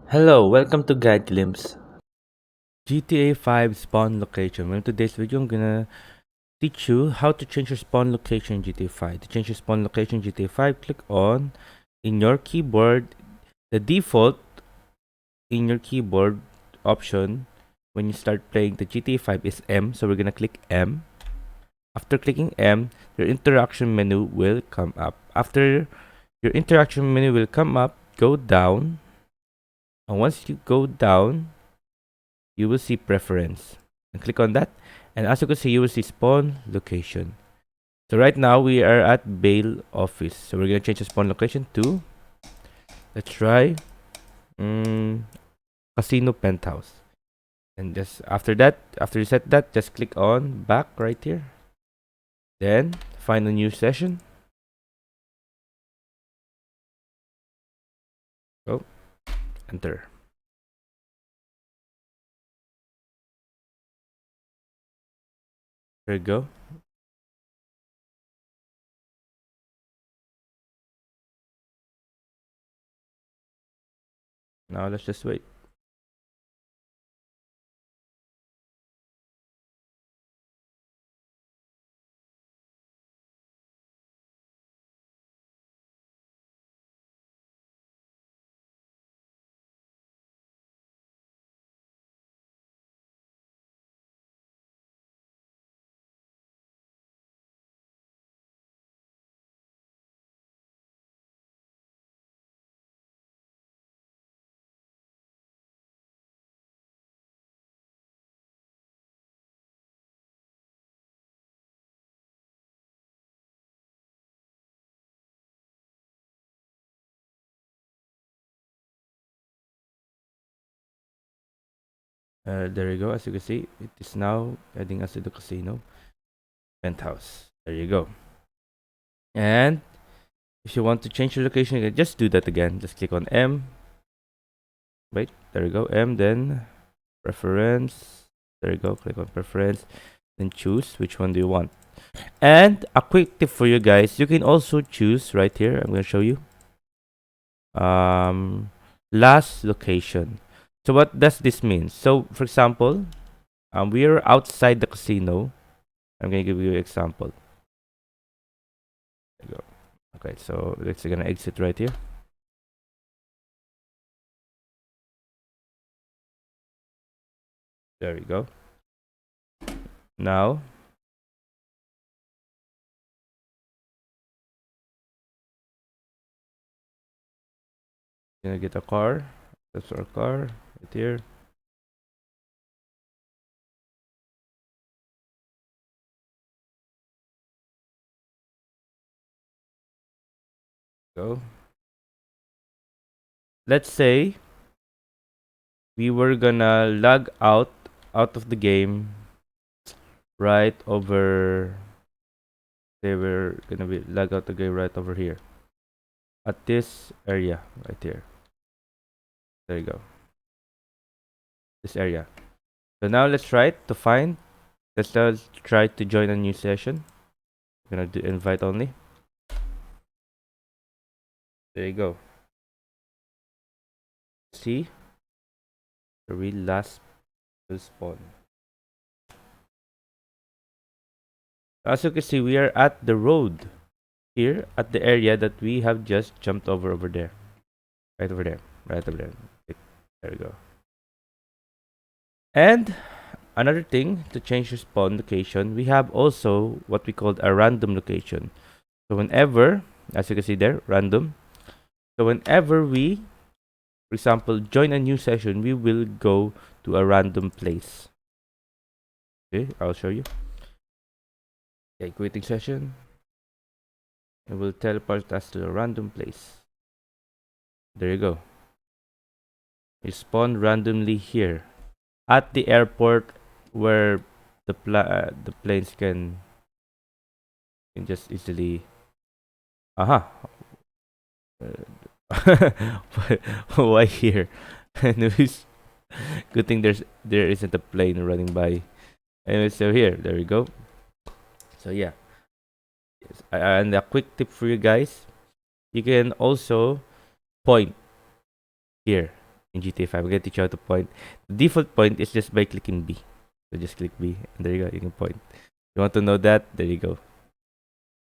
Hello, welcome to Guide Glimpse. GTA 5 spawn location. Well, in today's video, I'm gonna teach you how to change your spawn location in GTA 5. To change your spawn location in GTA 5, click on in your keyboard. The default in your keyboard option when you start playing the GTA 5 is M. So we're gonna click M. After clicking M, your interaction menu will come up. After your interaction menu will come up, go down. And once you go down, you will see preference and click on that, and as you can see, you will see spawn location. So right now we are at bail office, so we're gonna change the spawn location to, let's try casino penthouse. And just after that, after you set that, just click on back right here, then find a new session, go enter. There you go. Now let's just wait. There you go. As you can see, it is now heading us to the casino penthouse. There you go. And if you want to change your location, you can just do that again. Just click on M. Wait, there you go. M, then preference. There you go. Click on preference. Then choose which one do you want. And a quick tip for you guys, you can also choose right here. I'm gonna show you. Last location. So what does this mean? So for example, we are outside the casino. I'm gonna give you an example. There you go. Okay, so let's gonna exit right here. There we go. Now, gonna get a car. That's our car right here. Go. Let's say we were gonna log out of the game right over. They were gonna be log out the game right over here at this area right here. There you go. This area. So now let's try to find. Let's try to join a new session. I'm gonna do invite only. There you go. See, the real last will spawn. As you can see, we are at the road here at the area that we have just jumped over there. Right over there. Right over there. There we go. And another thing to change your spawn location, we have also what we call a random location. So whenever, as you can see there, random. So whenever we, for example, join a new session, we will go to a random place. Okay, I'll show you. Okay, quitting session. It will teleport us to a random place. There you go. You spawn randomly here at the airport where the planes can just easily. Aha. Why here? Anyways, good thing there isn't a plane running by. Anyway, so here, there we go. So yeah, yes. And a quick tip for you guys: you can also point here in GTA 5. I'm gonna teach you how to point. The default point is just by clicking B. So just click B, and there you go. You can point. You want to know that? There you go.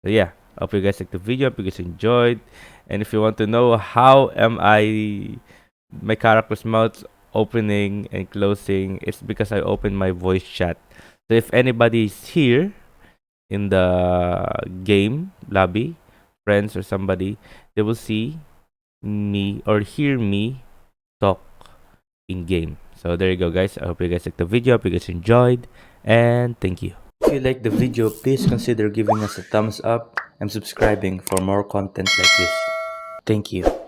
So yeah, hope you guys liked the video. Hope you guys enjoyed. And if you want to know how am my character's mouth opening and closing, it's because I opened my voice chat. So if anybody is here in the game lobby, friends or somebody, they will see me or hear me talk in game. So there you go, guys. I hope you guys liked the video. Hope you guys enjoyed, and thank you. If you liked the video, please consider giving us a thumbs up and subscribing for more content like this. Thank you.